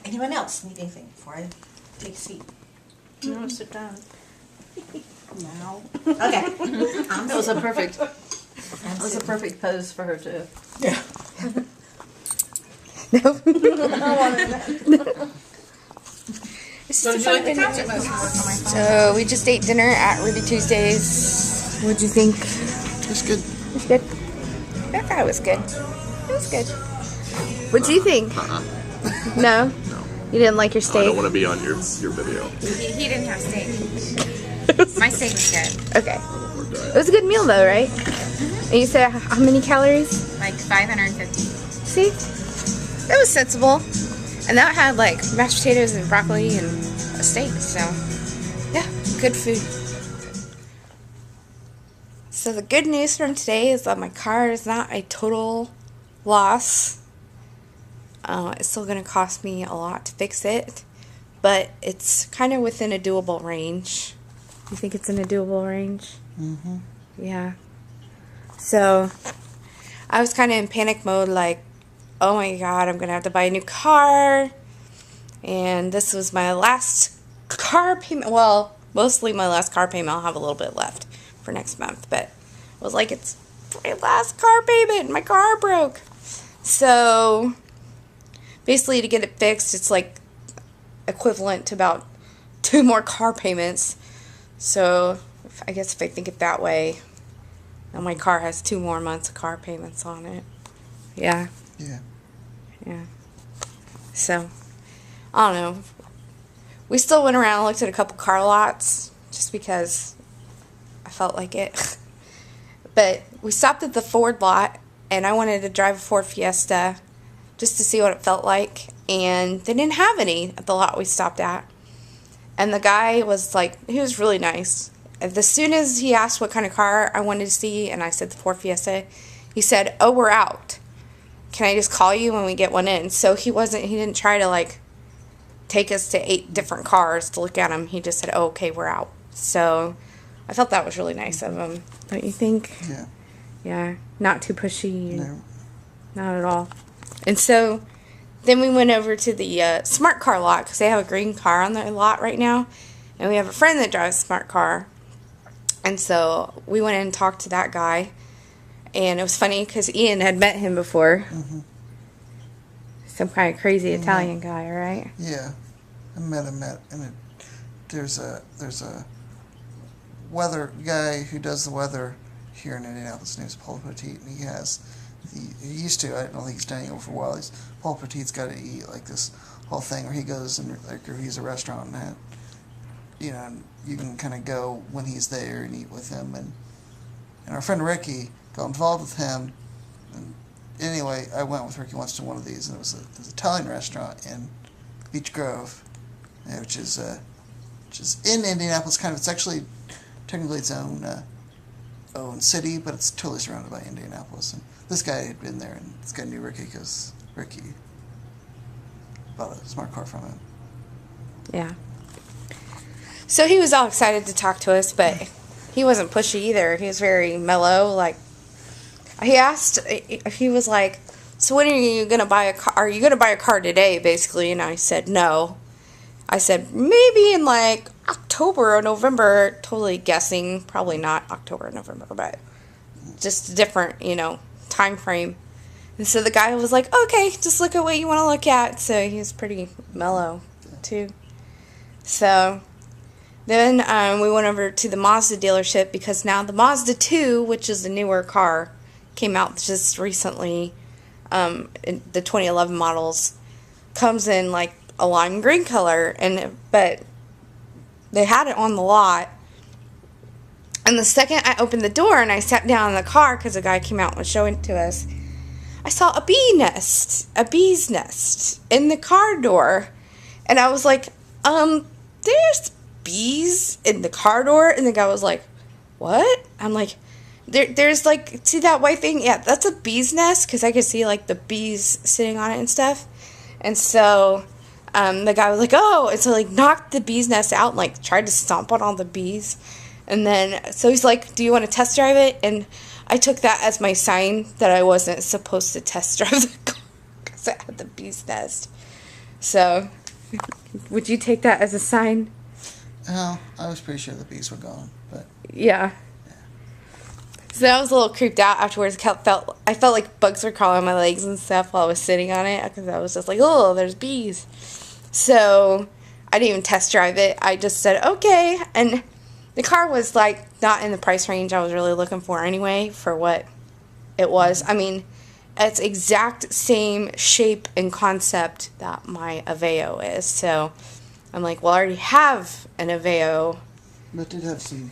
Anyone else need anything before I take a seat? No, sit down. No. Okay. That was a perfect. That was a perfect pose for her to. Yeah. Nope. So did you like the concert last night? So we just ate dinner at Ruby Tuesdays. What'd you think? It's good. It was good. I thought it was good. It was good. What'd you think? No? No. You didn't like your I steak? don't want to be on your video. He didn't have steak. My steak was good. Okay. It was a good meal though, right? And you said how many calories? Like 550. See? That was sensible. And that had like mashed potatoes and broccoli and a steak, so yeah, good food. So the good news from today is that my car is not a total loss. It's still going to cost me a lot to fix it, but it's kind of within a doable range. You think it's in a doable range? Mm-hmm. Yeah. So I was kind of in panic mode, like, oh my god, I'm going to have to buy a new car. And this was my last car payment. Well, mostly my last car payment. I'll have a little bit left for next month. But I was like, it's my last car payment. My car broke. So basically to get it fixed, it's like equivalent to about 2 more car payments. So I guess if I think it that way, now my car has 2 more months of car payments on it. Yeah. Yeah. Yeah. So, I don't know. We still went around and looked at a couple car lots just because I felt like it. But we stopped at the Ford lot, and I wanted to drive a Ford Fiesta just to see what it felt like. And they didn't have any at the lot we stopped at. And the guy was like, he was really nice. As soon as he asked what kind of car I wanted to see, and I said the Ford Fiesta, he said, "Oh, we're out. Can I just call you when we get one in?" So he didn't try to like take us to 8 different cars to look at them. He just said, "Oh, okay, we're out." So I felt that was really nice of him. Don't you think? Yeah. Yeah. Not too pushy. No. Not at all. And so then we went over to the smart car lot because they have a green car on their lot right now. And we have a friend that drives a smart car. And so we went in and talked to that guy. And it was funny because Ian had met him before. Mm-hmm. Some kind of crazy Italian guy, right? Yeah. I met him there's a weather guy who does the weather here in Indianapolis. His name's Paul Petit, and he used to, I don't think he's done it for a while. Paul Petit's got to eat like this whole thing where he goes and like reviews a restaurant and and you can kind of go when he's there and eat with him, and our friend Ricky got involved with him. And anyway, I went with Ricky once to one of these, and it was an Italian restaurant in Beach Grove, which is in Indianapolis. It's actually technically its own city, but it's totally surrounded by Indianapolis. And this guy had been there, and this guy knew Ricky because Ricky bought a smart car from him. Yeah. So he was all excited to talk to us, but he wasn't pushy either. He was very mellow. Like, he was like, "So when are you going to buy a car? Are you going to buy a car today?" Basically, and I said, "No." I said, "Maybe in like October or November," totally guessing, probably not October or November, but just a different, time frame. And so the guy was like, "Okay, just look at what you want to look at." So he was pretty mellow, too. So then we went over to the Mazda dealership because now the Mazda 2, which is the newer car, came out just recently. In the 2011 models comes in like a lime green color, but they had it on the lot. And the second I opened the door and I sat down in the car because the guy came out and was showing it to us, I saw a bee's nest in the car door, and I was like, there's bees in the car door? And the guy was like, "What?" I'm like, there's like, see that white thing? Yeah, that's a bee's nest, because I could see like the bees sitting on it and stuff. And so the guy was like, "Oh," and so like knocked the bee's nest out and like tried to stomp on all the bees. And then so he's like, "Do you want to test drive it?" And I took that as my sign that I wasn't supposed to test drive the car because it had the bee's nest. So, would you take that as a sign? Well, I was pretty sure the bees were gone, but Yeah. So I was a little creeped out afterwards. I felt like bugs were crawling on my legs and stuff while I was sitting on it because I was just like, oh, there's bees. So I didn't even test drive it. I just said, okay. And the car was like not in the price range I was really looking for anyway for what it was. I mean, it's exact same shape and concept that my Aveo is. So I'm like, well, I already have an Aveo. it did have some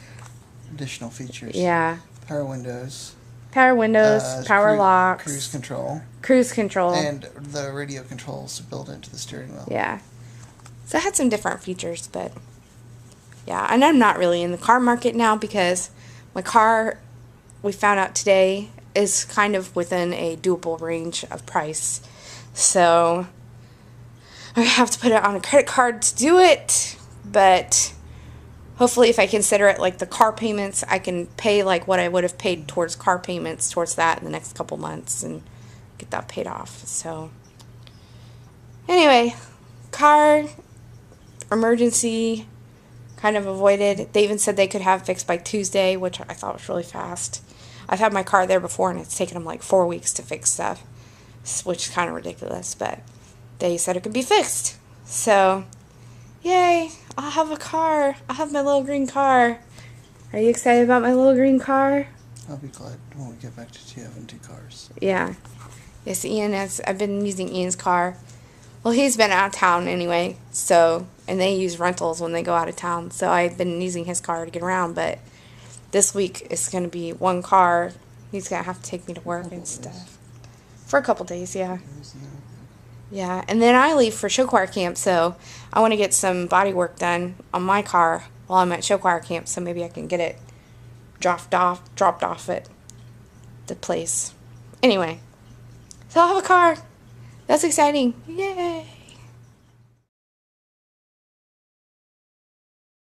additional features. Yeah. Power windows. Power windows, power locks. Cruise control. And the radio controls built into the steering wheel. yeah. So it had some different features, but yeah. And I'm not really in the car market now because my car, we found out today, is kind of within a doable range of price. So I have to put it on a credit card to do it, but hopefully if I consider it like the car payments, I can pay like what I would have paid towards car payments towards that in the next couple months and get that paid off. So anyway, car emergency kind of avoided. They even said they could have fixed by Tuesday, which I thought was really fast. I've had my car there before and it's taken them like 4 weeks to fix stuff, which is kind of ridiculous, but they said it could be fixed. So yay, I'll have a car. I'll have my little green car. Are you excited about my little green car? I'll be glad when we get back to having 2 cars. Yeah. Yes, I've been using Ian's car. Well, he's been out of town anyway, so, and they use rentals when they go out of town, so I've been using his car to get around, but this week it's going to be 1 car. He's going to have to take me to work and stuff. For a couple days, yeah. Yeah, and then I leave for show choir camp, so I want to get some body work done on my car while I'm at show choir camp, so maybe I can get it dropped off at the place. Anyway, so I'll have a car. That's exciting. Yay!